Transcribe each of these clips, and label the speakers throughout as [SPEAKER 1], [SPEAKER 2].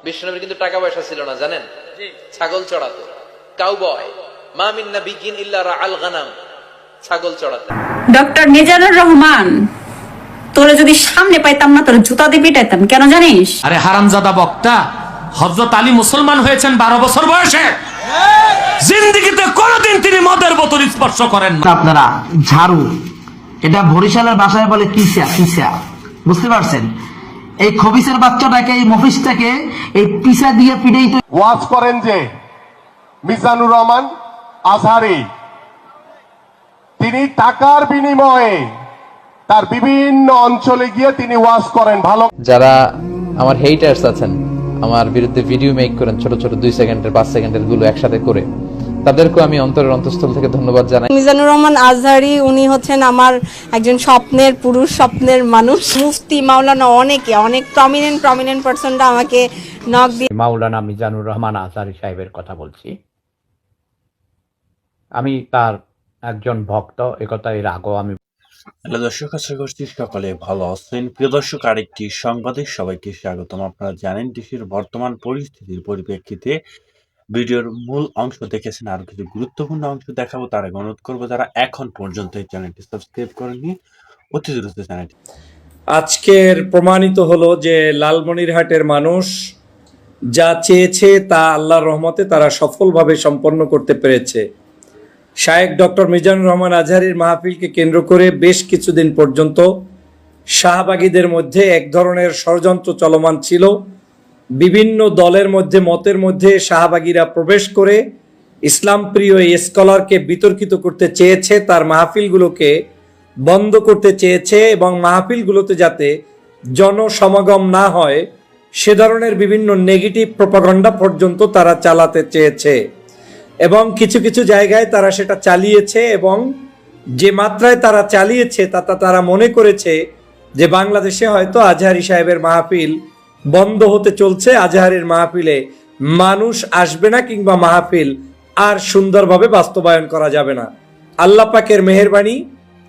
[SPEAKER 1] বিষ্ণুনবীর কিন্তু টাকা পয়সা ছিল না জানেন, ছাগল চড়াতো, কাউবয়। মা মিন নাবিয়্যিন ইল্লা রাআল গানাম, ছাগল চড়াতেন।
[SPEAKER 2] ডক্টর মিজানুর রহমান, তোরে যদি সামনে পাইতাম না তোর জুতা দিয়ে পিটাইতাম, কেন জানিস?
[SPEAKER 3] আরে হারামজাদা বক্তা, হযরত আলী মুসলমান হয়েছেন 12 বছর বয়সে। জিন্দেগিতে কোনোদিন তিনি মদের বোতল স্পর্শ করেন না।
[SPEAKER 4] আপনারা ঝাড়ু, এটা বরিশালের ভাষায় বলে কিসা, কিসা, বুঝতে পারছেন? এই খবিসের বাচ্চাটাকে, এই মফিসটাকে এই পিসা দিয়ে পিড়েই তো
[SPEAKER 5] ওয়াজ করেন যে মিজানুর রহমান আজহারি, তিনি টাকার বিনিময়ে তার বিভিন্ন অঞ্চলে গিয়ে তিনি ওয়াজ করেন। ভালো
[SPEAKER 1] যারা আমার হেটার্স আছেন, আমার বিরুদ্ধে ভিডিও মেক করেন ছোট ছোট 2 সেকেন্ডের 5 সেকেন্ডের গুলো একসাথে করে, তাদেরকে আমি অন্তরের অন্তঃস্থল থেকে ধন্যবাদ জানাই।
[SPEAKER 6] মিজানুর রহমান আজহারি উনি হচ্ছেন আমার একজন স্বপ্নের পুরুষ, স্বপ্নের মানুষ। মুফতি, মাওলানা, অনেক প্রমিনেন্ট পার্সনরা আমাকে নক দিয়ে।
[SPEAKER 7] মাওলানা মিজানুর রহমান আজহারি সাহেবের কথা বলছি। আমি তার একজন ভক্ত, একথা এর আগেও আমি।
[SPEAKER 8] হ্যালো দর্শক, আশা করছি সকলে ভালো আছেন। প্রিয় দর্শক, আরেকটি সংবাদে সবাইকে স্বাগতম। আপনারা জানেন দেশের বর্তমান পরিস্থিতির পরিপ্রেক্ষিতে ভিডিওর মূল অংশ দেখেছেন, আরো কিছু গুরুত্বপূর্ণ অংশ দেখাবো। তার আগে অনুরোধ করবো যারা এখন পর্যন্ত এই চ্যানেলটি সাবস্ক্রাইব করেননি, অতি দ্রুত চ্যানেলটি।
[SPEAKER 9] আজকের প্রমাণিত হলো যে লালমনিরহাটের মানুষ যা চেয়েছে তা আল্লাহর রহমতে তারা সফলভাবে সম্পন্ন করতে পেরেছে। শায়েখ ডক্টর মিজানুর রহমান আজহারির মাহফিলকে কেন্দ্র করে বেশ কিছুদিন পর্যন্ত শাহবাগীদের মধ্যে এক ধরনের ষড়যন্ত্র চলমান ছিল। বিভিন্ন দলের মধ্যে, মতের মধ্যে শাহবাগীরা প্রবেশ করে ইসলাম প্রিয় এই স্কলারকে বিতর্কিত করতে চেয়েছে, তার মাহফিলগুলোকে বন্ধ করতে চেয়েছে এবং মাহফিলগুলোতে যাতে জনসমাগম না হয় সে ধরনের বিভিন্ন নেগেটিভ প্রপাগান্ডা পর্যন্ত তারা চালাতে চেয়েছে এবং কিছু কিছু জায়গায় তারা সেটা চালিয়েছে। এবং যে মাত্রায় তারা চালিয়েছে তাতে তারা মনে করেছে যে বাংলাদেশে হয়তো আজহারি সাহেবের মাহফিল বন্ধ হতে চলছে, আজহারির মাহফিলে মানুষ আসবে না কিংবা মাহফিল আর সুন্দরভাবে বাস্তবায়ন করা যাবে না। আল্লাহ পাকের মেহেরবানি,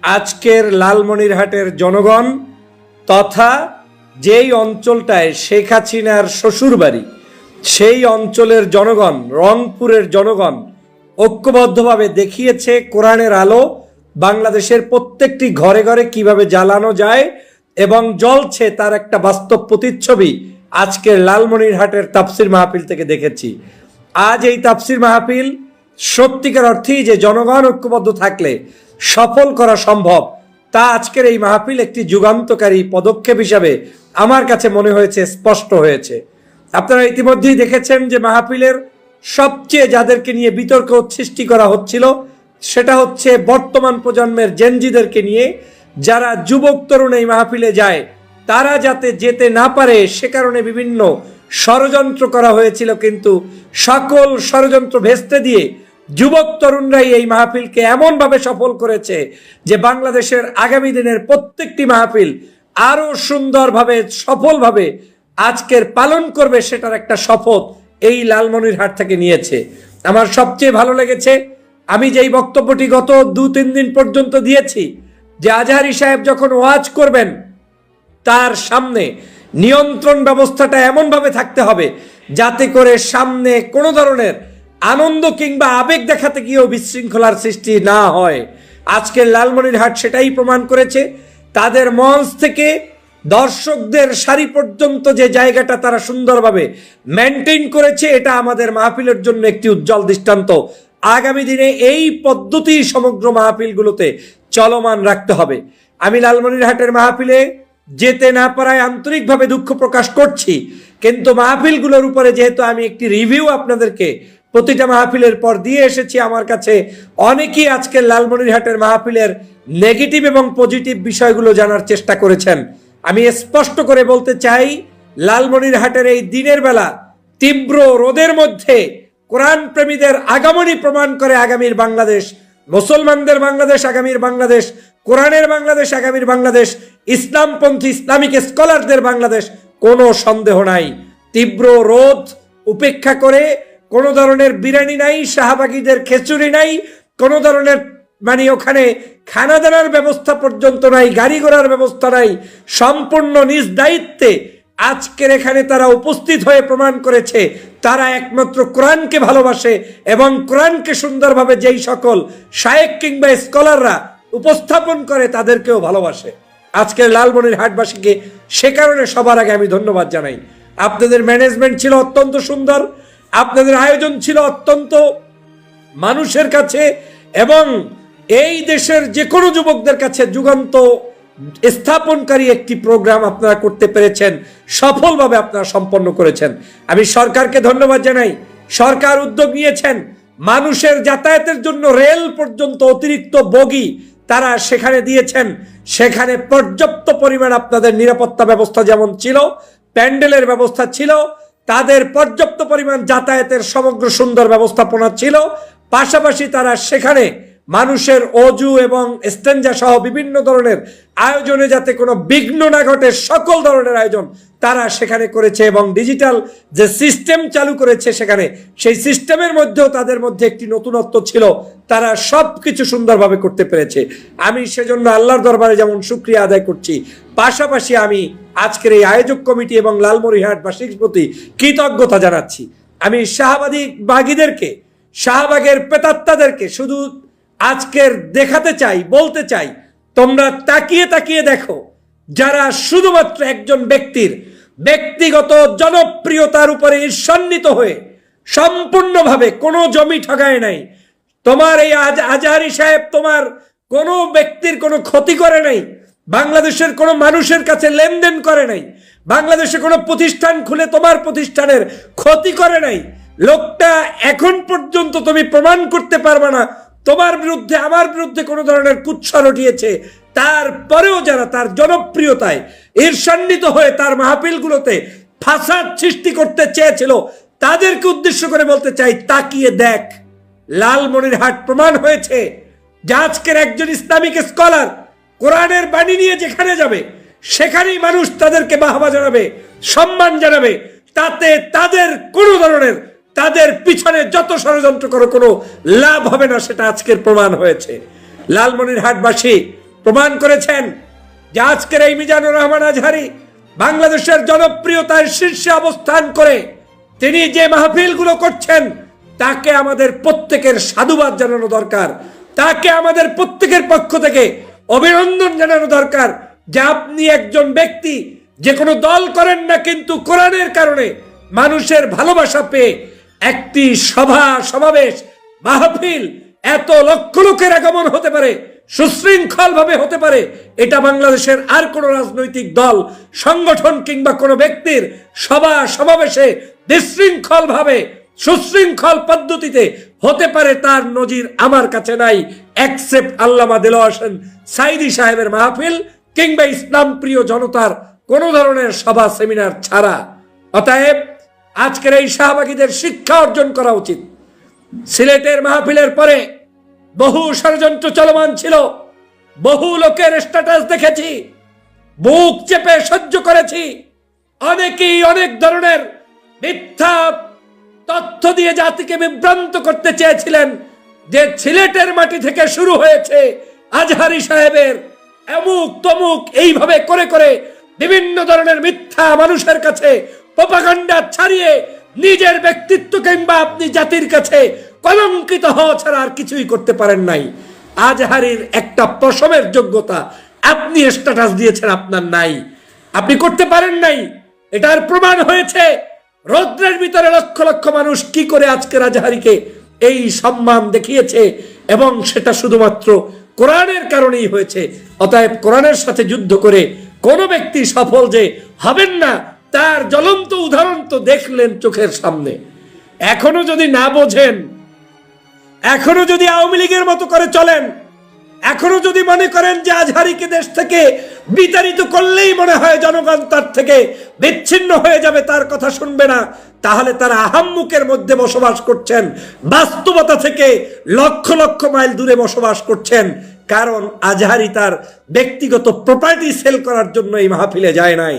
[SPEAKER 9] আজকের লালমনিরহাটের জনগণ তথা যেই অঞ্চলটায় শেখ হাসিনার শ্বশুর বাড়ি, সেই অঞ্চলের জনগণ, রংপুরের জনগণ ঐক্যবদ্ধভাবে দেখিয়েছে কোরআনের আলো বাংলাদেশের প্রত্যেকটি ঘরে ঘরে কিভাবে জ্বালানো যায় এবং জ্বলছে তার একটা বাস্তব প্রতিচ্ছবি আজকের লালমনিরহাটের তাফসির মাহফিল থেকে দেখেছি। আজ এই তাফসির মাহফিল সত্যিকার অর্থেই যে জনগণ ঐক্যবদ্ধ থাকলে সফল করা সম্ভব, তা আজকের এই মাহফিল একটি যুগান্তকারী পদক্ষেপ হিসাবে আমার কাছে মনে হয়েছে, স্পষ্ট হয়েছে। আপনারা ইতিমধ্যেই দেখেছেন যে মাহফিলের সবচেয়ে যাদেরকে নিয়ে বিতর্ক সৃষ্টি করা হচ্ছিল সেটা হচ্ছে বর্তমান প্রজন্মের জেনজিদেরকে নিয়ে, যারা যুবক তরুণ এই মাহফিলে যায় তারা যাতে যেতে না পারে সে কারণে বিভিন্ন ষড়যন্ত্র করা হয়েছিল। কিন্তু সকল ষড়যন্ত্র ভেস্তে দিয়ে যুবক তরুণরাই এই মাহফিলকে এমনভাবে সফল করেছে যে বাংলাদেশের আগামী দিনের প্রত্যেকটি মাহফিল আরো সুন্দরভাবে, সফলভাবে আজকের পালন করবে, সেটার একটা শপথ এই লালমনিরহাট থেকে নিয়েছে। আমার সবচেয়ে ভালো লেগেছে, আমি যেই বক্তব্যটি গত 2-3 দিন পর্যন্ত দিয়েছি যে আজহারি সাহেব যখন ওয়াজ করবেন তার সামনে নিয়ন্ত্রণ ব্যবস্থাটা এমনভাবে থাকতে হবে যাতে করে সামনে কোনো ধরনের আনন্দ কিংবা আবেগ দেখাতে গিয়েও বিশৃঙ্খলার সৃষ্টি না হয়। আজকের লালমনিরহাট সেটাই প্রমাণ করেছে। তাদের মঞ্চ থেকে দর্শকদের সারি পর্যন্ত যে জায়গাটা তারা সুন্দরভাবে মেনটেন করেছে, এটা আমাদের মাহফিলের জন্য একটি উজ্জ্বল দৃষ্টান্ত। আগামী দিনে এই পদ্ধতি সমগ্র মাহফিলগুলোতে চলমান রাখতে হবে। আমি লালমনিরহাটের মাহফিলে যেতে না পারায় আন্তরিকভাবে দুঃখ প্রকাশ করছি, কিন্তু মাহফিলগুলোর উপরে যেহেতু আমি একটি রিভিউ আপনাদেরকে প্রতিটা মাহফিলের পর দিয়ে এসেছি, আমার কাছে অনেকেই আজকের লালমনিরহাটের মাহফিলের নেগেটিভ এবং পজিটিভ বিষয়গুলো জানার চেষ্টা করেছেন। আমি স্পষ্ট করে বলতে চাই, লালমনিরহাটের এই দিনের বেলা তীব্র রোদের মধ্যে কোরআন প্রেমীদের আগমনী প্রমাণ করে আগামীর বাংলাদেশ, মুসলমানদের বাংলাদেশ, আগামীর বাংলাদেশ, কোরআনের বাংলাদেশ, আগামীর বাংলাদেশ, ইসলামপন্থী ইসলামিক স্কলারদের বাংলাদেশ, কোনো সন্দেহ নাই। তীব্র রোদ উপেক্ষা করে কোনো ধরনের বিরিয়ানি নাই, শাহবাগীদের খিচুড়ি নাই, কোনো ধরনের ওখানে খানা দানার ব্যবস্থা পর্যন্ত নাই, গাড়ি ঘোড়ার ব্যবস্থা নাই। সম্পূর্ণ নিজ দায়িত্বে আজকের এখানে তারা উপস্থিত হয়ে প্রমাণ করেছে তারা একমাত্র কোরআনকে ভালোবাসে এবং কোরআনকে সুন্দরভাবে যেই সকল শায়েখ কিংবা স্কলাররা উপস্থাপন করে তাদেরকেও ভালোবাসে। আজকের লালমনিরহাটবাসীকে সে কারণে সবার আগে আমি ধন্যবাদ জানাই। আপনাদের ম্যানেজমেন্ট ছিল অত্যন্ত সুন্দর, আপনাদের আয়োজন ছিল অত্যন্ত মানুষের কাছে এবং এই দেশের যে কোনো যুবকদের কাছে যুগান্ত স্থাপনকারী একটি প্রোগ্রাম আপনারা করতে পেরেছেন, সফলভাবে আপনারা সম্পন্ন করেছেন। আমি সরকারকে ধন্যবাদ জানাই। সরকার উদ্যোগ নিয়েছেন মানুষের যাতায়াতের জন্য রেল পর্যন্ত অতিরিক্ত বগি তারা সেখানে দিয়েছেন। সেখানে পর্যাপ্ত পরিমাণ আপনাদের নিরাপত্তা ব্যবস্থা যেমন ছিল, প্যান্ডেলের ব্যবস্থা ছিল, তাদের পর্যাপ্ত পরিমাণ যাতায়াতের সমগ্র সুন্দর ব্যবস্থাপনা ছিল। পাশাপাশি তারা সেখানে মানুষের অজু এবং স্টেঞ্জা সহ বিভিন্ন ধরনের আয়োজনে যাতে কোনো বিঘ্ন না ঘটে সকল ধরনের আয়োজন তারা সেখানে করেছে এবং ডিজিটাল যে সিস্টেম চালু করেছে সেখানে সেই সিস্টেমের মধ্যেও তাদের মধ্যে একটি নতুনত্ব ছিল, তারা সবকিছু সুন্দরভাবে করতে পেরেছে। আমি সেজন্য আল্লাহর দরবারে যেমন শুকরিয়া আদায় করছি, পাশাপাশি আমি আজকের এই আয়োজক কমিটি এবং লালমনিরহাটবাসীর প্রতি কৃতজ্ঞতা জানাচ্ছি। আমি শাহবাদী বাগীদেরকে, শাহবাগের প্রেতাত্মাদেরকে শুধু আজকের দেখাতে চাই, বলতে চাই, তোমরা তাকিয়ে তাকিয়ে দেখো যারা শুধুমাত্র একজন ব্যক্তির ব্যক্তিগত জনপ্রিয়তার উপরে ঈর্ষান্বিত হয়ে সম্পূর্ণভাবে কোনো জমি ঠগায় নাই। তোমার এই আজহারী সাহেব তোমার কোনো ব্যক্তির কোনো ক্ষতি করে নাই, বাংলাদেশের কোনো মানুষের কাছে লেনদেন করে নাই, বাংলাদেশে কোনো প্রতিষ্ঠান খুলে তোমার প্রতিষ্ঠানের ক্ষতি করে নাই। লোকটা এখন পর্যন্ত তুমি প্রমাণ করতে পারবে না তোমার বিরুদ্ধে আমার বিরুদ্ধে কোনো ধরনের কুৎসা রটিয়েছে। তারপরেও যারা তার জনপ্রিয়তায় ঈর্ষান্বিত হয়ে তার মাহফিলগুলোতে ফাসাদ সৃষ্টি করতে চেয়েছিল তাদেরকে উদ্দেশ্য করে বলতে চাই, তাকিয়ে দেখ, লালমনিরহাট প্রমাণ হয়েছে যে আজকের একজন ইসলামিক স্কলার কোরআনের বাণী নিয়ে যেখানে যাবে সেখানেই মানুষ তাদেরকে বাহবা জানাবে, সম্মান জানাবে। তাতে তাদের কোনো ধরনের তাদের পিছনে যত ষড়যন্ত্র করে কোনো লাভ হবে না, সেটা আজকের প্রমাণ হয়েছে। লালমনিরহাটবাসী প্রমাণ করেছেন যে আজকের এই মিজানুর রহমান আজহারী বাংলাদেশের জনপ্রিয়তার শীর্ষে অবস্থান করে তিনি যে মাহফিলগুলো করছেন তাকে আমাদের প্রত্যেকের সাধুবাদ জানানো দরকার, তাকে আমাদের প্রত্যেকের পক্ষ থেকে অভিনন্দন জানানো দরকার যে আপনি একজন ব্যক্তি যে কোনো দল করেন না, কিন্তু কোরআনের কারণে মানুষের ভালোবাসা পেয়ে একটি সভা সমাবেশ মাহফিল এত লক্ষ লোকের আগমন হতে পারে, সুশৃঙ্খল ভাবে হতে পারে, এটা বাংলাদেশের আর কোন রাজনৈতিক দল, সংগঠন কিংবা কোনো ব্যক্তির সভা সমাবেশে বিশৃঙ্খল ভাবে সুশৃঙ্খল পদ্ধতিতে হতে পারে তার নজির আমার কাছে নাই, এক্সেপ্ট আল্লামা দেলোয়ার হোসেন সাইদি সাহেবের মাহফিল কিংবা ইসলাম প্রিয় জনতার কোন ধরনের সভা সেমিনার ছাড়া। অতএব আজকের এই শাহবাগীদের শিক্ষা অর্জন করা উচিত। সিলেটের মাহফিলের পরে বহু ষড়যন্ত্র চলমান ছিল, বহু লোকের স্ট্যাটাস দেখেছি, বুক চেপে সহ্য করেছি। অনেকেই অনেক ধরনের মিথ্যা তথ্য দিয়ে জাতিকে বিভ্রান্ত করতে চেয়েছিলেন যে সিলেটের মাটি থেকে শুরু হয়েছে আজহারী সাহেবের অমুক তমুক, এইভাবে করে করে বিভিন্ন ধরনের মিথ্যা মানুষের কাছে প্রোপাগান্ডা ছাড়িয়ে নিজের ব্যক্তিত্ব কিংবা আপনি জাতির কাছে কলঙ্কিত হওয়া ছাড়া আর কিছুই করতে পারেন নাই। আজহারীর একটা প্রশমের যোগ্যতা আপনি স্ট্যাটাস দিয়েছেন আপনার নাই, আপনি করতে পারেন নাই। এটার প্রমাণ হয়েছে রৌদ্রের ভিতরে লক্ষ লক্ষ মানুষ কি করে আজকের আজহারীকে এই সম্মান দেখিয়েছে এবং সেটা শুধুমাত্র কোরআনের কারণেই হয়েছে। অতএব কোরআনের সাথে যুদ্ধ করে কোনো ব্যক্তি সফল যে হবেন না তার জ্বলন্ত উদাহরণ তো দেখলেন চোখের সামনে। এখনো যদি না বোঝেন, এখনো যদি আওয়ামী লীগের মতো করে চলেন, এখনো যদি মনে করেন যে আজহারীকে দেশ থেকে বিতাড়িত করলেই মনে হয় জনগণ তার থেকে বিচ্ছিন্ন হয়ে যাবে, তার কথা শুনবে না, তাহলে তারা আহাম্মুকের মধ্যে বসবাস করছেন, বাস্তবতা থেকে লক্ষ লক্ষ মাইল দূরে বসবাস করছেন। কারণ আজহারী তার ব্যক্তিগত প্রপার্টি সেল করার জন্য এই মাহফিলে যায় নাই।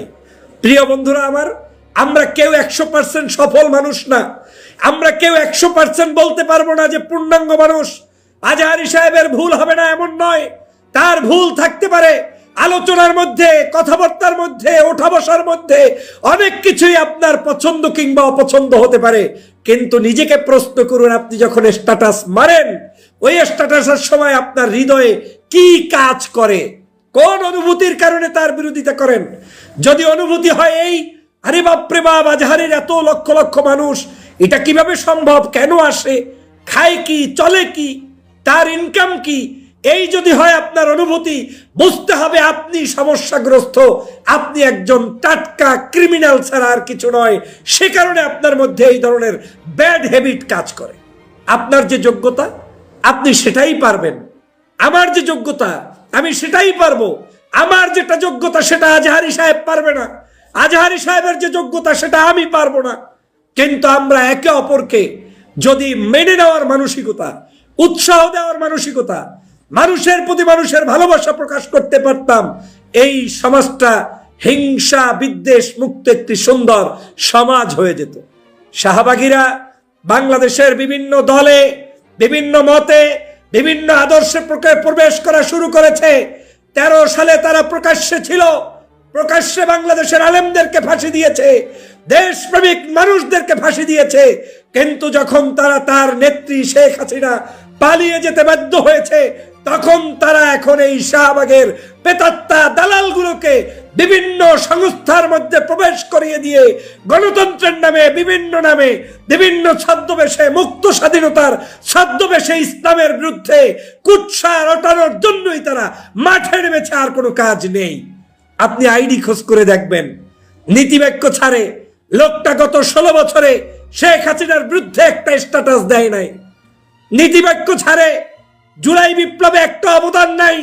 [SPEAKER 9] প্রিয় বন্ধুরা আমার, আমরা কেউ 100% সফল মানুষ না, আমরা কেউ 100% বলতে পারবো না যে পূর্ণাঙ্গ মানুষ। আজহারী সাহেবের ভুল হবে না এমন নয়, তার ভুল থাকতে পারে, আলোচনার মধ্যে, কথাবার্তার মধ্যে, ওঠা বসার মধ্যে অনেক কিছুই আপনার পছন্দ কিংবা অপছন্দ হতে পারে, কিন্তু নিজেকে প্রশ্ন করুন, আপনি যখন স্ট্যাটাস মারেন, ওই স্ট্যাটাসের সময় আপনার হৃদয়ে কি কাজ করে, কোন অনুভূতির কারণে তার বিরোধিতা করেন? যদি অনুভূতি হয় এই, আরে বাপরে বাপ, আজহারের এত লক্ষ লক্ষ মানুষ, এটা কিভাবে সম্ভব, কেন আসে, খায় কি, চলে কি, তার ইনকাম কি, এই যদি হয় আপনার অনুভূতি, বুঝতে হবে আপনি সমস্যাগ্রস্ত, আপনি একজন টাটকা ক্রিমিনাল ছাড়া আর কিছু নয়। সে কারণে আপনার মধ্যে এই ধরনের ব্যাড হ্যাবিট কাজ করে। আপনার যে যোগ্যতা আপনি সেটাই পারবেন, আমার যে যোগ্যতা আমি সেটাই পারবো, আমার যেটা যোগ্যতা সেটা আজহারি সাহেব পারবে না, আজহারি সাহেবের যে যোগ্যতা সেটা আমি পারবো না। কিন্তু আমরা একে অপরকে যদি মেনে নেওয়ার মানসিকতা, উৎসাহ দেওয়ার মানসিকতা, মানুষের প্রতি মানুষের ভালোবাসা প্রকাশ করতে পারতাম, এই সমাজটা হিংসা বিদ্বেষ মুক্ত একটি সুন্দর সমাজ হয়ে যেত। শাহবাগীরা বাংলাদেশের বিভিন্ন দলে, বিভিন্ন মতে, বিভিন্ন আদর্শে প্রবেশ করা শুরু করেছে। 13 সালে তারা প্রকাশ্যে ছিল, প্রকাশ্যে বাংলাদেশের আলেমদেরকে ফাঁসি দিয়েছে, দেশপ্রেমিক মানুষদেরকে ফাঁসি দিয়েছে। কিন্তু যখন তারা তার নেত্রী শেখ হাসিনা পালিয়ে যেতে বাধ্য হয়েছে, তখন তারা এখন এই শাহবাগের পেতাত্তা দালালগুলোকে বিভিন্ন সংস্থার মধ্যে প্রবেশ করিয়ে দিয়ে গণতন্ত্রের নামে, বিভিন্ন নামে, বিভিন্ন ছদ্মবেশে, মুক্ত স্বাধীনতার ছদ্মবেশে ইসলামের বিরুদ্ধে কুৎসা রটানোর জন্যই তারা মাঠে নেমেছে, আর কোনো কাজ নেই। আপনি আইডি খোঁজ করে দেখবেন, নীতিবাক্য ছাড়ে লোকটা গত 16 বছরে শেখ হাসিনার বিরুদ্ধে একটা স্ট্যাটাস দেয় নাই। নীতিবাক্য ছাড়ে জুলাই বিপ্লবে একটা অবদান নাই।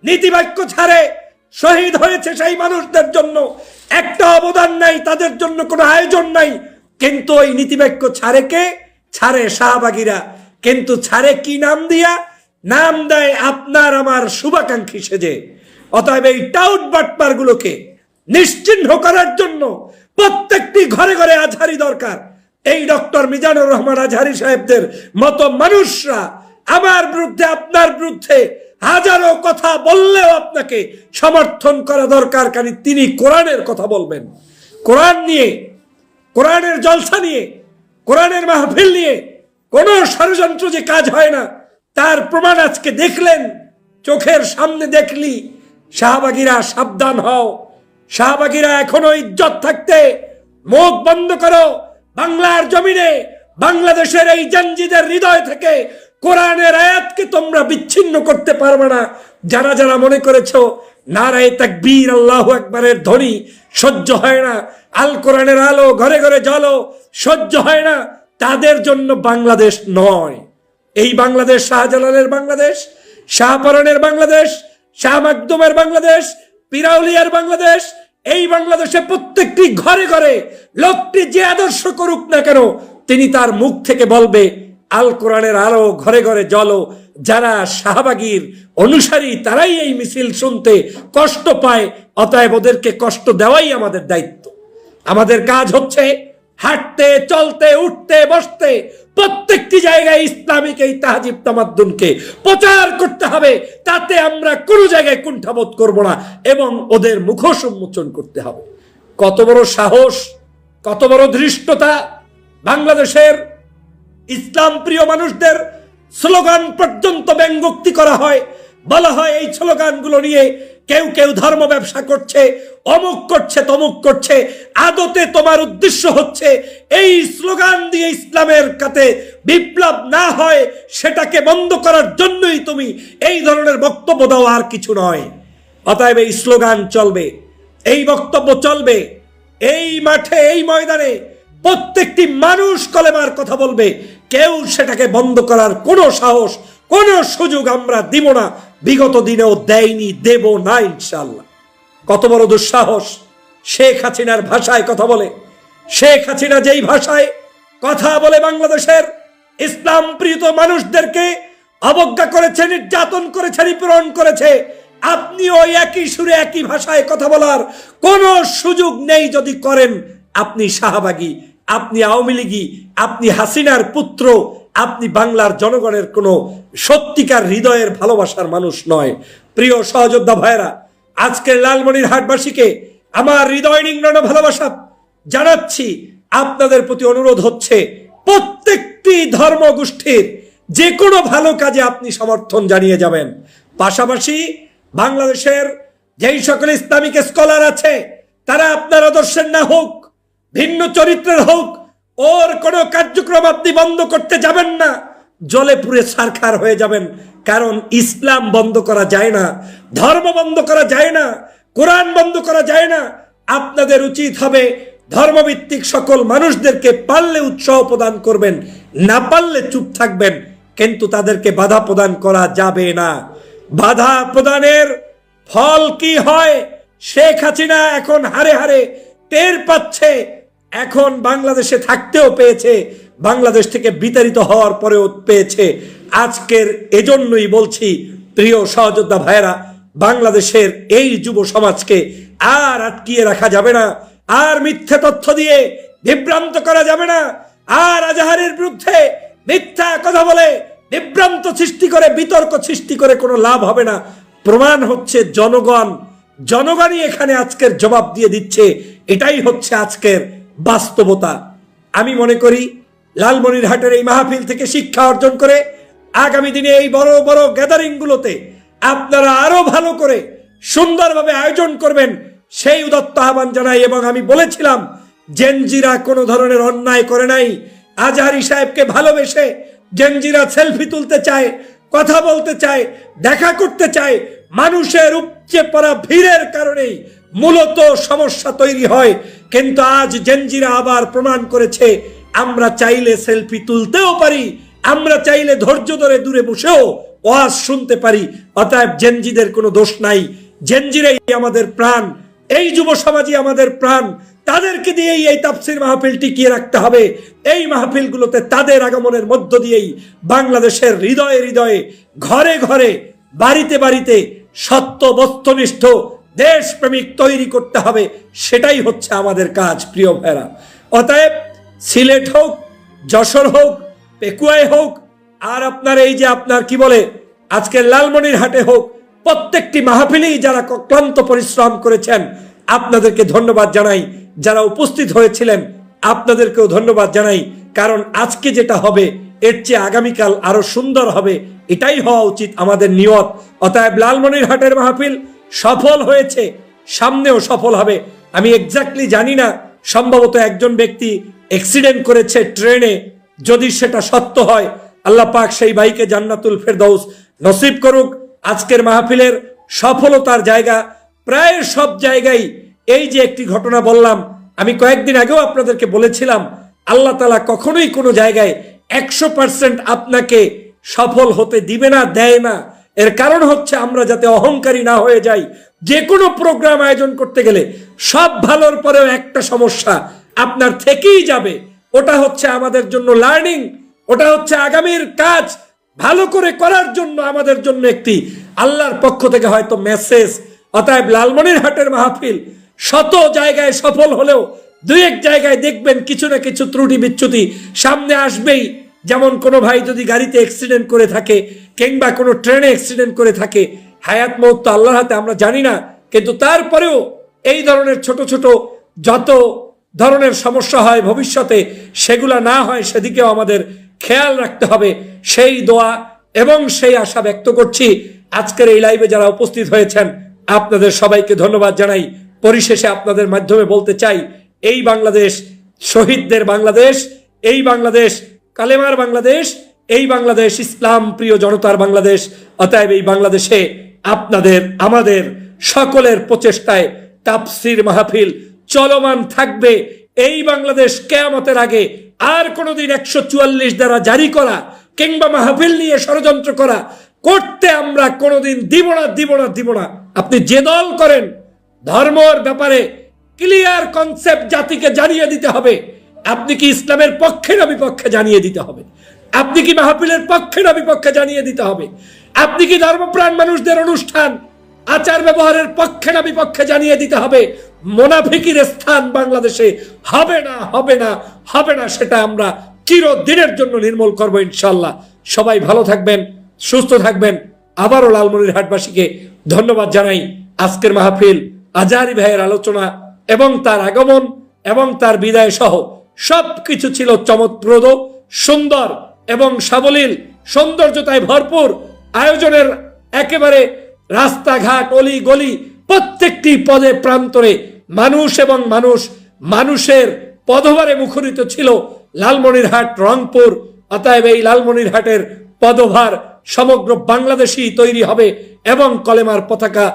[SPEAKER 9] নীতিবাক্য ছাড়ে শহীদ হয়েছে সেই মানুষদের জন্য একটা অবদান নাই, তাদের জন্য কোনো আয়োজন নাই। কিন্তু ওই নীতিবাক্য ছাড়ে কে? ছাড়ে শাহবাগীরা। কিন্তু ছাড়ে কি নাম দিয়া? নাম দেয় আপনার আমার শুভাকাঙ্ক্ষী সেজে। অতএব এই টাউট বাটপার গুলোকে নিশ্চিহ্ন করার জন্য প্রত্যেকটি ঘরে ঘরে আজহারি দরকার। এই ডক্টর মিজানুর রহমান আজহারি সাহেবদের মতো মানুষরা আমার বিরুদ্ধে, আপনার বিরুদ্ধে হাজারো কথা বললেও আপনাকে সমর্থন করা দরকার, কারণ তিনি কোরআনের কথা বলবেন। কোরআন নিয়ে, কোরআনের জলসা নিয়ে, কোরআনের মাহফিল নিয়ে কোন ষড়যন্ত্র যে কাজ হয় না, তার প্রমাণ আজকে দেখলেন, চোখের সামনে দেখলি। শাহবাগীরা সাবধান হও, শাহবাগীরা এখনো ইজ্জত থাকতে মুখ বন্ধ করো। বাংলার জমিনে, বাংলাদেশের এই জাঞ্জিদের হৃদয় থেকে কোরআনের আয়াতকে তোমরা বিচ্ছিন্ন করতে পারবে না। যারা যারা মনে করেছো নারায়ে তাকবীর, আল্লাহু আকবারের ধ্বনি সহ্য হয় না, আল কোরআনের আলো ঘরে ঘরে জ্বলো সহ্য হয় না, তাদের জন্য বাংলাদেশ নয়। এই বাংলাদেশ শাহজালালের বাংলাদেশ, শাহপরানের বাংলাদেশ, শাহ মাকদুমের বাংলাদেশ, পিরাউলিয়ার বাংলাদেশ। এই বাংলাদেশে প্রত্যেকটি ঘরে ঘরে লোকটি যে আদর্শ করুক না কেন, তিনি তার মুখ থেকে বলবে আল কোরআনের আলো ঘরে ঘরে জ্বলো। যারা শাহবাগীর অনুসারী তারাই এই মিছিল শুনতে কষ্ট পায়, অতএব ওদেরকে কষ্ট দেওয়াই আমাদের দায়িত্ব। আমাদের কাজ হচ্ছে হাঁটতে, চলতে, উঠতে, বসতে প্রত্যেকটি জায়গায় ইসলামিক এই তাহজিব তামাদ্দুনকে প্রচার করতে হবে। তাতে আমরা কোনো জায়গায় কুণ্ঠাবোধ করব না এবং ওদের মুখোশ উন্মোচন করতে হবে। কত বড় সাহস, কত বড় ধৃষ্টতা! বাংলাদেশের ইসলাম প্রিয় মানুষদের স্লোগান পর্যন্ত ব্যঙ্গোক্তি করা হয়, বলা হয় এই স্লোগানগুলো নিয়ে কেউ কেউ ধর্ম ব্যবসা করছে, অমুক করছে, তমুক করছে। আদতে তোমার উদ্দেশ্য হচ্ছে এই স্লোগান দিয়ে ইসলামের কাছে বিপ্লব না হয় সেটাকে বন্ধ করার জন্যই তুমি এই ধরনের বক্তব্য দাও, আর কিছু নয়। অতএব এই স্লোগান চলবে, এই বক্তব্য চলবে, এই মাঠে, এই ময়দানে প্রত্যেকটি মানুষ কলেমার কথা বলবে। কেউ সেটাকে বন্ধ করার কোনো সাহস, কোনো সুযোগ আমরা দিব না। বিগত দিনেও দেয়নি, দেব না ইনশাআল্লাহ। কত বড় দুঃসাহস! শেখ হাসিনার ভাষায় কথা বলে। শেখ হাসিনা যেই ভাষায় কথা বলে বাংলাদেশের ইসলাম প্রিয় মানুষদেরকে অবজ্ঞা করেছে, নির্যাতন করেছে, নিপীড়ন করেছে, আপনি ওই একই সুরে একই ভাষায় কথা বলার কোনো সুযোগ নেই। যদি করেন আপনি শাহবাগী, আপনি আওয়ামী লীগী, আপনি হাসিনার পুত্র, আপনি বাংলার জনগণের কোনো সত্যিকার হৃদয়ের ভালোবাসার মানুষ নয়। প্রিয় সহযোদ্ধা ভাইরা, আজকের লালমনিরহাটবাসীকে আমার হৃদয় নিংড়ানো ভালোবাসা জানাচ্ছি। আপনাদের প্রতি অনুরোধ হচ্ছে প্রত্যেকটি ধর্মগোষ্ঠীর যে কোনো ভালো কাজে আপনি সমর্থন জানিয়ে যাবেন। পাশাপাশি বাংলাদেশের যেই সকল ইসলামিক স্কলার আছে তারা আপনার আদর্শের না হোক, ভিন্ন চরিত্রের হোক, ওর কোনো কার্যক্রম আপনি বন্ধ করতে যাবেন না, জলে পুড়ে ছারখার হয়ে যাবেন। কারণ ইসলাম বন্ধ করা যায় না, ধর্ম বন্ধ করা যায় না, কোরআন বন্ধ করা যায় না। আপনাদের উচিত হবে ধর্মভিত্তিক সকল মানুষদেরকে পারলে উৎসাহ প্রদান করবেন, না পারলে চুপ থাকবেন, কিন্তু তাদেরকে বাধা প্রদান করা যাবে না। বাধা প্রদানের ফল কি হয় শেখ হাসিনা এখন হারে হারে টের পাচ্ছে। এখন বাংলাদেশে থাকতেও পেয়েছে, বাংলাদেশ থেকে বিতাড়িত হওয়ার পরেও পেয়েছে। আজকের এজন্যই বলছি প্রিয় সহযোদ্ধা ভাইয়েরা, বাংলাদেশের এই যুব সমাজকে আর আটকিয়ে রাখা যাবে না, আর মিথ্যা তথ্য দিয়ে বিভ্রান্ত করা যাবে না, আর আজাহারের বিরুদ্ধে মিথ্যা কথা বলে বিভ্রান্ত সৃষ্টি করে বিতর্ক সৃষ্টি করে কোনো লাভ হবে না। প্রমাণ হচ্ছে জনগণই এখানে আজকের জবাব দিয়ে দিচ্ছে। এটাই হচ্ছে আজকের বাস্তবতা। আমি মনে করি লালমনিরহাটের এই মাহফিল থেকে শিক্ষা অর্জন করে আগামী দিনে এই বড় বড় গ্যাদারিং গুলোতে আপনারা আরো ভালো করে সুন্দরভাবে আয়োজন করবেন, সেই উদাত্ত আহ্বান জানাই। এবং আমি বলেছিলাম জেনজিরা কোনো ধরনের অন্যায় করে নাই। আজহারী সাহেবকে ভালোবেসে জেনজিরা সেলফি তুলতে চায়, কথা বলতে চায়, দেখা করতে চায়। মানুষের উপচে পড়া ভিড়ের কারণেই মূলত সমস্যা তৈরি হয়। কিন্তু আজ জেনজিরা আবার প্রমাণ করেছে আমরা চাইলে সেলফি তুলতেও পারি, আমরা চাইলে ধৈর্য ধরে দূরে বসেও ওয়াজ শুনতে পারি। অতএব জেনজিদের কোনো দোষ নাই, জেনজিরাই আমাদের প্রাণ, এই যুব সমাজই আমাদের প্রাণ। তাদেরকে দিয়েই এই তাফসীর মাহফিল টিকিয়ে রাখতে হবে। এই মাহফিলগুলোতে তাদের আগমনের মধ্য দিয়েই বাংলাদেশের হৃদয়ে হৃদয়ে, ঘরে ঘরে, বাড়িতে বাড়িতে সত্য বস্তুনিষ্ঠ দেশপ্রেমিক তৈরি করতে হবে। সেটাই হচ্ছে আমাদের কাজ প্রিয় ভাইরা। অতএব সিলেট হোক, যশোর হোক, পেকুয়ায় হোক, আর আপনার এই যে আপনার কি বলে আজকের লালমনিরহাটে হোক, প্রত্যেকটি মাহফিলেই যারা ক্লান্ত পরিশ্রম করেছেন আপনাদেরকে ধন্যবাদ জানাই। যারা উপস্থিত হয়েছিলেন আপনাদেরকেও ধন্যবাদ জানাই। কারণ আজকে যেটা হবে এর চেয়ে আগামীকাল আরো সুন্দর হবে, এটাই হওয়া উচিত আমাদের নিয়ত। অতএব লালমনিরহাটের মাহফিল সফল হয়েছে, সামনেও সফল হবে। আমি এক্স্যাক্টলি জানি না, সম্ভবত একজন ব্যক্তি অ্যাক্সিডেন্ট করেছে ট্রেনে। যদি সেটা সত্য হয় আল্লাহ পাক সেই ভাইকে জান্নাতুল ফেরদাউস নসিব করুক। আজকের মাহফিলের সফলতার জায়গা প্রায় সব জায়গায় এই যে একটি ঘটনা বললাম, আমি কয়েকদিন আগেও আপনাদেরকে বলেছিলাম আল্লাহ তাআলা কখনোই কোনো জায়গায় 100% আপনাকে সফল হতে দিবে না, দেয় না। এর কারণ হচ্ছে আমরা যাতে অহংকারী না হয়ে যাই। যে কোনো প্রোগ্রাম আয়োজন করতে গেলে সব ভালোর পরেও একটা সমস্যা আপনার থেকেই যাবে। ওটা হচ্ছে আমাদের জন্য লার্নিং, ওটা হচ্ছে আগামীর কাজ ভালো করে করার জন্য আমাদের জন্য একটি আল্লাহর পক্ষ থেকে হয়তো মেসেজ। অতএব লালমনিরহাটের মাহফিল শত জায়গায় সফল হলেও দুই এক জায়গায় দেখবেন কিছু না কিছু ত্রুটি বিচ্যুতি সামনে আসবেই। যেমন কোনো ভাই যদি গাড়িতে অ্যাক্সিডেন্ট করে থাকে কিংবা কোনো ট্রেনে অ্যাক্সিডেন্ট করে থাকে, হায়াত মওত তো আল্লাহর হাতে, আমরা জানি না। কিন্তু তারপরেও এই ধরনের ছোট ছোট যত ধরনের সমস্যা হয় ভবিষ্যতে সেগুলা না হয় সেদিকেও আমাদের খেয়াল রাখতে হবে। সেই দোয়া এবং সেই আশা ব্যক্ত করছি। আজকের এই লাইভে যারা উপস্থিত হয়েছেন আপনাদের সবাইকে ধন্যবাদ জানাই। পরিশেষে আপনাদের মাধ্যমে বলতে চাই, এই বাংলাদেশ শহীদদের বাংলাদেশ, এই বাংলাদেশ কালেমার বাংলাদেশ, এই বাংলাদেশ ইসলাম প্রিয় জনতার বাংলাদেশ। অতএব এই বাংলাদেশে আপনাদের আমাদের সকলের প্রচেষ্টায় তাফসীর মাহফিল চলমান থাকবে। এই বাংলাদেশ কিয়ামতের আগে আর কোনোদিন 144 দ্বারা জারি করা কিংবা মাহফিল নিয়ে ষড়যন্ত্র করা করতে আমরা কোনোদিন দিব না। আপনি যে দল করেন ধর্মের ব্যাপারে ক্লিয়ার কনসেপ্ট জাতিকে জানিয়ে দিতে হবে। আপনি কি ইসলামের পক্ষে না বিপক্ষে জানিয়ে দিতে হবে। আপনি কি মাহফিলের পক্ষে না বিপক্ষে জানিয়ে দিতে হবে। আপনি কি ধর্মপ্রাণ মানুষদের অনুষ্ঠান আচার ব্যবহারের পক্ষে না বিপক্ষে জানিয়ে দিতে হবে। মুনাফিকির স্থান বাংলাদেশে হবে না, সেটা আমরা চিরদিনের জন্য নির্মূল করব ইনশাআল্লাহ। সবাই ভালো থাকবেন, সুস্থ থাকবেন। আবারও লালমনিরহাটবাসীকে ধন্যবাদ জানাই। আজকের মাহফিল, আজহারী ভাইয়ের আলোচনা এবং তার আগমন এবং তার বিদায় সহ সবকিছু ছিল চমৎপ্রদ, সুন্দর এবং সাবলীল, সৌন্দর্যতায় ভরপুর। আয়োজনের একেবারে রাস্তাঘাট, অলি গলি, প্রত্যেকটি পদে প্রান্তরে মানুষ এবং মানুষের পদভারে মুখরিত ছিল লালমনিরহাট, রংপুর। অতএব এই লালমনিরহাটের পদভার সমগ্র বাংলাদেশই তৈরি হবে এবং কলেমার পতাকা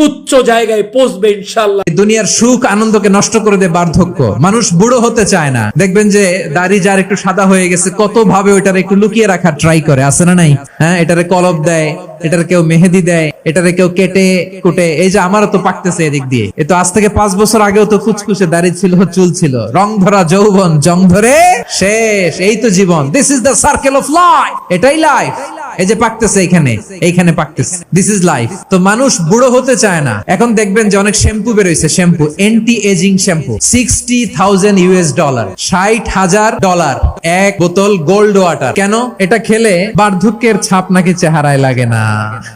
[SPEAKER 9] উচ্চ জায়গায় পৌঁছবে ইনশাআল্লাহ।
[SPEAKER 1] দুনিয়ার সুখ আনন্দকে নষ্ট করে দেয় বার্ধক্য। মানুষ বুড়ো হতে চায় না। দেখবেন যে দাড়ি যার একটু সাদা হয়ে গেছে কত ভাবে ওইটার একটু লুকিয়ে রাখার ট্রাই করে, আছে না নাই? হ্যাঁ, এটারে কলব দেয়, এটার কেউ মেহেদি দেয়, এটারে কেউ কেটে কুটে। এই যে আমারও তো পাকতেছে এদিক দিয়ে। এ তো আজ থেকে 5 বছর আগেও তো কুচকুচে দাড়ি ছিল, চুল ছিল, রং ধরা যৌবন, জং ধরে শেষ। এই তো জীবন। This is the circle of life. এটাই লাইফ। এই যে পাকতেছে এইখানে পাকতেছে, দিস ইজ লাইফ। তো মানুষ বুড়ো হতে চায় না। এখন দেখবেন যে অনেক শ্যাম্পু বেরোইছে, শ্যাম্পু, অ্যান্টি এজিং শ্যাম্পু, $60,000, $60,000 এক বোতল গোল্ড ওয়াটার। কেন? এটা খেলে বার্ধক্যের ছাপ নাকি চেহারায় লাগে না।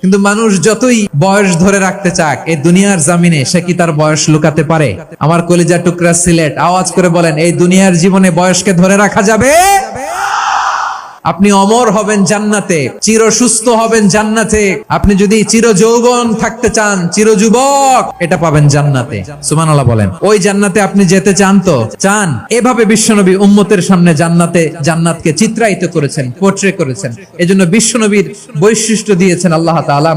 [SPEAKER 1] কিন্তু মানুষ যতই বয়স ধরে রাখতে চাক এই দুনিয়ার জামিনে, সে কি তার বয়স লুকাতে পারে? আমার কলিজার টুকরা সিলেট, আওয়াজ করে বলেন, এই দুনিয়ার জীবনে বয়সকে ধরে রাখা যাবে? আপনি অমর হবেন জান্নাতে, চির সুস্থ হবেন জান্নাতে। আপনি যদি চির যৌবন থাকতে চান, চির যুবক, এটা পাবেন জান্নাতে। সুবহানাল্লাহ বলেন। ওই জান্নাতে আপনি যেতে চান তো? চান? এভাবে বিশ্বনবী উম্মতের সামনে জান্নাতকে চিত্রায়িত করেছেন, পোর্ট্রে করেছেন। এজন্য বিশ্বনবীর বৈশিষ্ট্য দিয়েছেন আল্লাহ তাআলা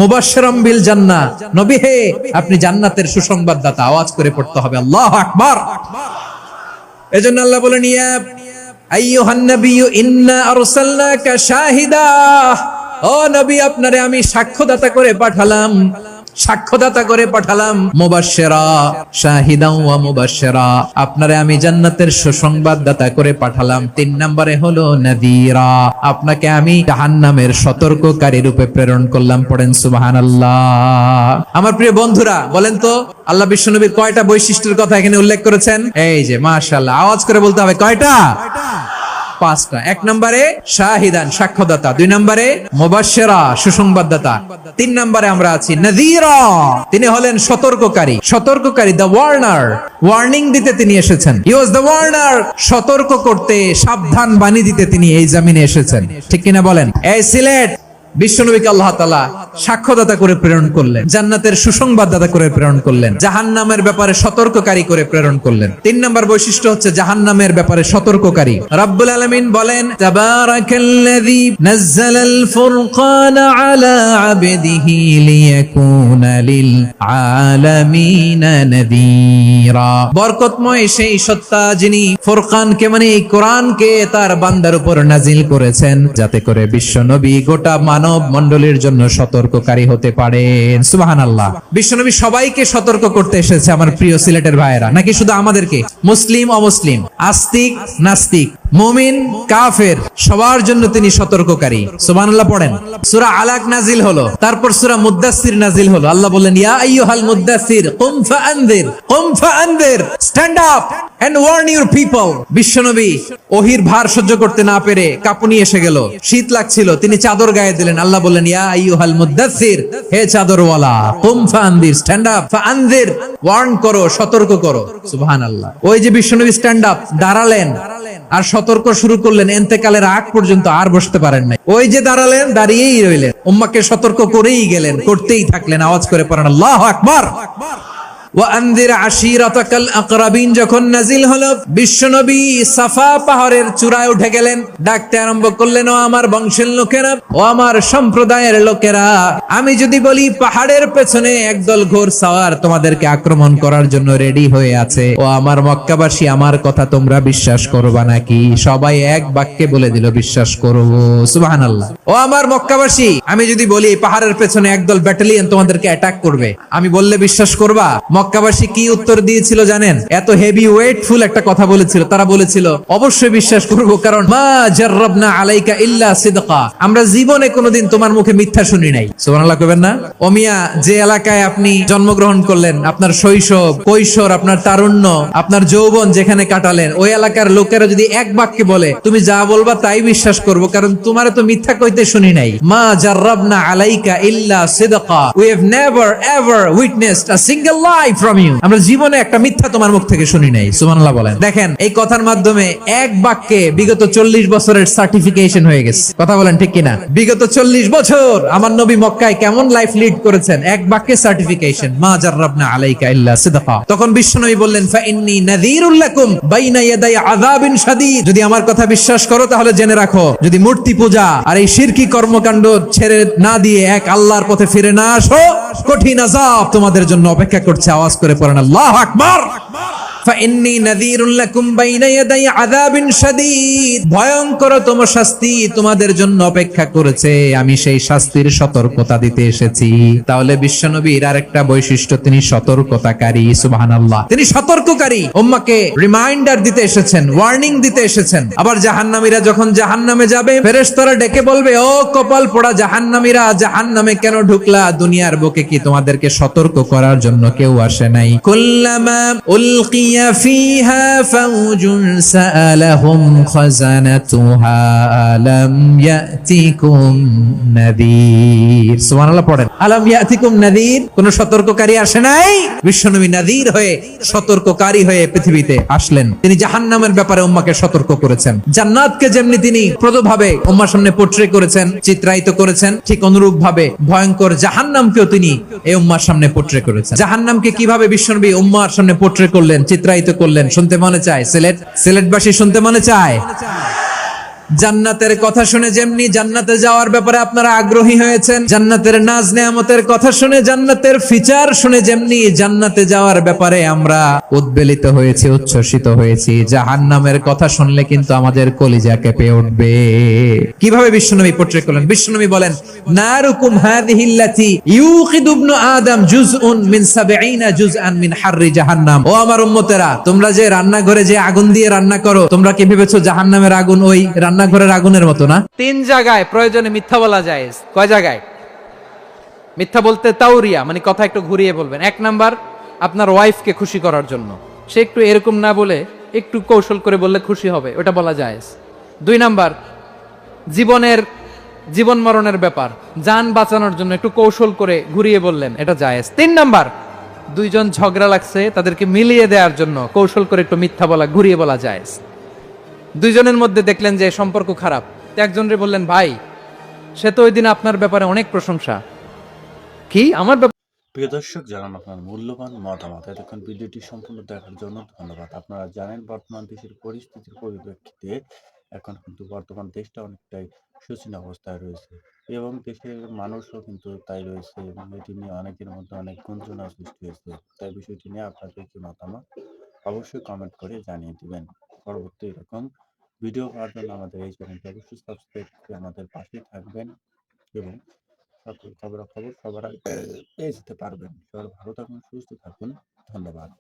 [SPEAKER 1] মুবাশশিরাম বিল জান্নাহ। নবী হে, আপনি জান্নাতের সুসংবাদদাতা। আওয়াজ করে পড়তে হবে আল্লাহু আকবার। এজন্য আল্লাহ বলেন, ইয়া আইয়ুহান নাবিয়্যু ইন্না আরসালনাকা শাহিদা। ও নবী, আপনারে আমি সাক্ষ্যদাতা করে পাঠালাম, মুবাশশিরা, শাহিদান ওয়া মুবাশশিরা। আপনারে আমি জান্নাতের সুসংবাদদাতা করে পাঠালাম। 3 নম্বরে হলো নাযীরা, আপনাকে আমি জাহান্নামের সতর্ককারী রূপে প্রেরণ করলাম। পড়েন সুবহানাল্লাহ। আমার প্রিয় বন্ধুরা, বলেন তো আল্লাহ বিশ্বনবীর কয়টা বৈশিষ্ট্যের কথা এখানে উল্লেখ করেছেন? এই যে মাশাআল্লাহ, আওয়াজ করে বলতে হবে, কয়টা? 5টা। 1 নম্বরে শাহিদান, সাক্ষ্যদাতা। 2 নম্বরে মুবাশশিরা, সুসংবাদদাতা। 3 নম্বরে আমরা আছি নাযীরা, তিনি হলেন সতর্ককারী। দ্য ওয়ার্নার, ওয়ার্নিং দিতে তিনি এসেছেন। হি ওয়াজ দ্য ওয়ার্নার, সতর্ক করতে, সাবধান বাণী দিতে তিনি এই জমিনে এসেছেন। ঠিক কিনা বলেন? এই সিলেট, বিশ্বনবীকে আল্লাহ তাআলা সাক্ষ্যদাতা করে প্রেরণ করলেন, জান্নাতের সুসংবাদদাতা করে প্রেরণ করলেন, জাহান্নামের ব্যাপারে সতর্ককারী করে প্রেরণ করলেন। 3 নম্বর বৈশিষ্ট্য হচ্ছে জাহান্নামের ব্যাপারে সতর্ককারী। রব্বুল আলামিন বলেন, তাবারাকাল্লাযী নাযালাল ফুরকানা আলা আবদিহি লিয়াকুনা লিল আলামিনা নাযীরা। বরকতময় সেই সত্তা যিনি ফুরকানকে, মানে এই কোরআনকে তার বান্দার উপর নাজিল করেছেন, যাতে করে বিশ্বনবী গোটা মানব মণ্ডলীর জন্য সতর্ককারী হতে পারেন। সুবহানাল্লাহ। বিশ্বনবী সবাইকে সতর্ক করতে এসেছে, আমার প্রিয় সিলেটের ভাইয়েরা। নাকি শুধু আমাদেরকে? মুসলিম অমুসলিম, আস্তিক নাস্তিক, মুমিন কাফের, সবার জন্য তিনি সতর্ককারী। সুবহানাল্লাহ পড়েন। সূরা আলাক নাজিল হলো, তারপর সূরা মুদ্দাসসির নাজিল হলো। আল্লাহ বললেন, ইয়া আইয়ুহাল মুদ্দাসসির কুম ফাআনযির, stand up and warn your people. বিশ্বনবী ওহীর ভার সহ্য করতে না পেরে কাঁপুনি এসে গেল, শীত লাগছিল, তিনি চাদর গায়ে দিলেন। আল্লাহ বললেন, ইয়া আইয়ুহাল মুদ্দাসসির, হে চাদরওয়ালা, কুম ফাআনযির, স্ট্যান্ড আপ, ফাআনযির, ওয়ার্ন করো, সতর্ক করো। সুবহানাল্লাহ। ওই যে বিশ্বনবী স্ট্যান্ড আপ, দাঁড়ালেন আর সতর্ক শুরু করলেন, এন্তেকালের আগ পর্যন্ত আর বসতে পারেন নাই। ওই যে দাঁড়ালেন, দাঁড়িয়েই রইলেন, উম্মাহকে সতর্ক করেই গেলেন, করতেই থাকলেন। আওয়াজ করে পড়েন আল্লাহু আকবার। ওয়ানযির আশীরাতাকাল আকরাবিন যখন নাজিল হলো, বিশ্বনবী সাফা পাহাড়ের চূড়ায় উঠে গেলেন, ডাকতে আরম্ভ করলেন, ও আমার বংশের লোকেরা, ও আমার সম্প্রদায়ের লোকেরা, আমি যদি বলি পাহাড়ের পেছনে একদল ঘোড়সাওয়ার তোমাদেরকে আক্রমণ করার জন্য রেডি হয়ে আছে, ও আমার মক্কাবাসী, আমার কথা তোমরা বিশ্বাস করবা নাকি? সবাই এক বাক্যে বলে দিল, বিশ্বাস করব। সুবহানাল্লাহ। ও আমার মক্কাবাসী, আমি যদি বলি পাহাড়ের পেছনে একদল ব্যাটালিয়ন তোমাদেরকে অ্যাটাক করবে, আমি বললে বিশ্বাস করবা? মক্কাবাসী কি উত্তর দিয়েছিল জানেন? এত হেভি ওয়েটফুল একটা কথা বলেছিল। তারা বলেছিল অবশ্যই বিশ্বাস করব, কারণ মা জাররাবনা আলাইকা ইল্লা সিদকা, আমরা জীবনে কোনোদিন তোমার মুখে মিথ্যা শুনি নাই। সুবহানাল্লাহ কইবেন না? ও মিয়া, যে এলাকায় আপনি জন্মগ্রহণ করলেন, আপনার শৈশব, কৈশোর, আপনার তারুণ্য, আপনার যৌবন যেখানে কাটালেন, ওই এলাকার লোকেরা যদি এক বাক্যে বলে তুমি যা বলবা তাই বিশ্বাস করব, কারণ তোমার তো মিথ্যা কইতে শুনি নাই। মা জাররাবনা আলাইকা ইল্লা সিদকা, we have never ever witnessed a single lie from you, আমরা জীবনে একটা মিথ্যা তোমার মুখ থেকে শুনি নাই। সুবহানাল্লাহ বলেন। দেখেন, এই কথার মাধ্যমে এক বাক্যে বিগত 40 বছরের সার্টিফিকেশন হয়ে গেছে। কথা বলেন ঠিক কিনা? বিগত 40 বছর আমার নবী মক্কায় কেমন লাইফ লিড করেছেন, এক বাক্যে সার্টিফিকেশন, মা জাররাবনা আলাইকা ইল্লা সিদকা। তখন বিশ্বনবী বললেন ফা ইন্নী নাযীরুল লাকুম বাইনা ইয়াদাই আযাবিন শাদীদ, যদি আমার কথা বিশ্বাস করো তাহলে জেনে রাখো, যদি মূর্তি পূজা আর এই শিরকি কর্মকাণ্ড ছেড়ে না দিয়ে এক আল্লাহর পথে ফিরে না আসো, কঠিন আযাব তোমাদের জন্য অপেক্ষা করছে। আওয়াজ করে পড়েন আল্লাহু আকবার। ফাইন্নী নাযীরুল লাকুম বাইনা ইয়াদাই আযাবিন শাদীদ, ভয়ঙ্করতম শাস্তি তোমাদের জন্য অপেক্ষা করেছে, আমি সেই শাস্তির সতর্কতা দিতে এসেছি। তাহলে বিশ্বনবীর আরেকটা বৈশিষ্ট্য, তিনি সতর্কতাকারী। সুবহানাল্লাহ, তিনি সতর্ককারী, উম্মাহকে রিমাইন্ডার দিতে এসেছেন, ওয়ার্নিং দিতে এসেছেন। আবার জাহান্নামীরা যখন জাহান্নামে যাবে, ফেরেশতারা ডেকে বলবে, ও কপাল পোড়া জাহান্নামীরা, জাহান্নামে কেন ঢুকলা? দুনিয়ার বুকে কি তোমাদেরকে সতর্ক করার জন্য কেউ আসে নাই? কুল্লামা উলকিয়া فيها فوج سألهم خزنتها ألم يأتكم نذير। সুবহানাল্লাহ পড়েন, আলম ইয়াতিকুম নাযীর, কোন সতর্ককারী আসে নাই? বিশ্বনবী নাযীর হয়ে, সতর্ককারী হয়ে পৃথিবীতে আসলেন। তিনি জাহান্নামের ব্যাপারে উম্মাহকে সতর্ক করেছেন। জান্নাতকে যেমনি তিনি প্রদভাবে উম্মার সামনে পোট্রে করেছেন, চিত্রায়িত করেছেন, ঠিক অনুরূপ ভাবে ভয়ঙ্কর জাহান্নামকেও তিনি এই উম্মার সামনে পোট্রে করেছেন। জাহান্নামকে কিভাবে বিশ্বনবী উম্মার সামনে পোট্রে করলেন, চিত্রায়িত করলেন, শুনতে মনে চায়? সিলেটবাসী শুনতে মনে চায়? জান্নাতের কথা শুনে যেমনি জান্নাতে যাওয়ার ব্যাপারে আপনারা আগ্রহী হয়েছেন, জান্নাতের নাজ নেয়ামতের কথা শুনে, জান্নাতের ফিচার শুনে যেমনি জান্নাতে যাওয়ার ব্যাপারে আমরা উদ্বেলিত হয়েছি, উচ্ছ্বসিত হয়েছি, জাহান্নামের কথা শুনলে কিন্তু আমাদের কলিজা কেঁপে উঠবে। কিভাবে বিশ্বনবী পোট্রে করলেন? বিশ্বনবী বলেন, নারুকুম হাযিহিল্লাতী ইউকিদু ইবনু আদম জুজউন মিন ৭০ জুজআন মিন হাররি জাহান্নাম। ও আমার উম্মতেরা, তোমরা যে রান্নাঘরে যে আগুন দিয়ে রান্না করো, তোমরা কি ভেবেছো জাহান্নামের আগুন ওই রান্নাঘরের আগুনের মতো না? 3 জায়গায় প্রয়োজনে মিথ্যা বলা যায়। কয় জায়গায় মিথ্যা বলতে? তাওরিয়া, মানে কথা একটু ঘুরিয়ে বলবেন। 1 নাম্বার, আপনার ওয়াইফকে খুশি করার জন্য, সে একটু এরকম না বলে একটু কৌশল করে বললে খুশি হবে, ওটা বলা যায়। 2 নাম্বার, জীবন মরণের ব্যাপার, জান বাঁচানোর জন্য একটু কৌশল করে ঘুরিয়ে বললেন, এটা জায়েজ। 3 নাম্বার, 2 জন ঝগড়া লাগছে, তাদেরকে মিলিয়ে দেওয়ার জন্য কৌশল করে একটু মিথ্যা বলা, ঘুরিয়ে বলা জায়েজ। 2 জনের মধ্যে দেখলেন যে সম্পর্ক খারাপ, একজনরে বললেন, ভাই সে তো ওই দিন আপনার ব্যাপারে অনেক প্রশংসা, কি আমার
[SPEAKER 8] প্রিয় দর্শক, জানান আপনার মূল্যবান মতামত। এতক্ষণ ভিডিওটি সম্পূর্ণ দেখার জন্য ধন্যবাদ। আপনারা জানেন বর্তমান দেশের পরিস্থিতির পরিপ্রেক্ষিতে এখন কিন্তু বর্তমান দেশটা অনেকটাই শোচনীয় অবস্থায় রয়েছে এবং দেশের মানুষও কিন্তু তাই রয়েছে এবং এটি নিয়ে অনেকের মধ্যে অনেক গুঞ্জনা সৃষ্টি হয়েছে। তাই বিষয়টি নিয়ে আপনাদের কি মতামত অবশ্যই কমেন্ট করে জানিয়ে দিবেন। পরবর্তী এরকম ভিডিও পাওয়ার জন্য আমাদের এই চ্যানেলটি অবশ্যই সাবস্ক্রাইব করে আমাদের পাশে থাকবেন এবং সকল খবরাখবর সবার আগে পেয়ে যেতে পারবেন। সবাই ভালো থাকুন, সুস্থ থাকুন। ধন্যবাদ।